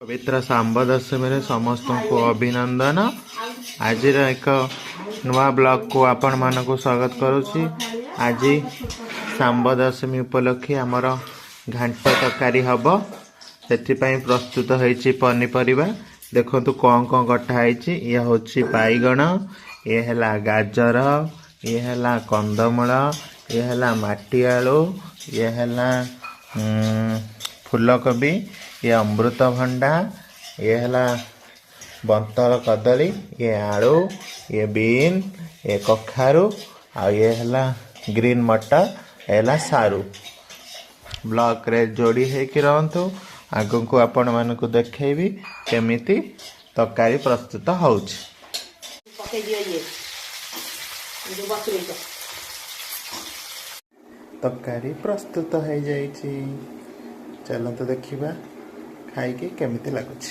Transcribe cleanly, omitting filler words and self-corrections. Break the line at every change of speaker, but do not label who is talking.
पवित्र सांब दशमी समस्त को अभिनंदन। आज एक नुआ ब्लॉग को आपण मान को स्वागत करुच्ची। आज सांब दशमी उपलक्षे आमर घांट तरकारी हम से प्रस्तुत होती पनीपरिया। देखु कौन कौन कटाई। यह हूँ बैगण, ये है गाजर, ये है कंदमूल, ये है माटी आलू, ये है फूलकोबी, ये अमृतभंडा, ये है बंतर कदली, ये आलू, ये बीन, ये कखारू आ ये है ग्रीन मटर, ये सारू। ब्लॉक रे जोड़ी है रहतु। आगु को आपण मान को देखी केमिति तरकारी प्रस्तुत हो। तरकारी प्रस्तुत हो जाइए। चलते देखा खाई केमिति लगुच।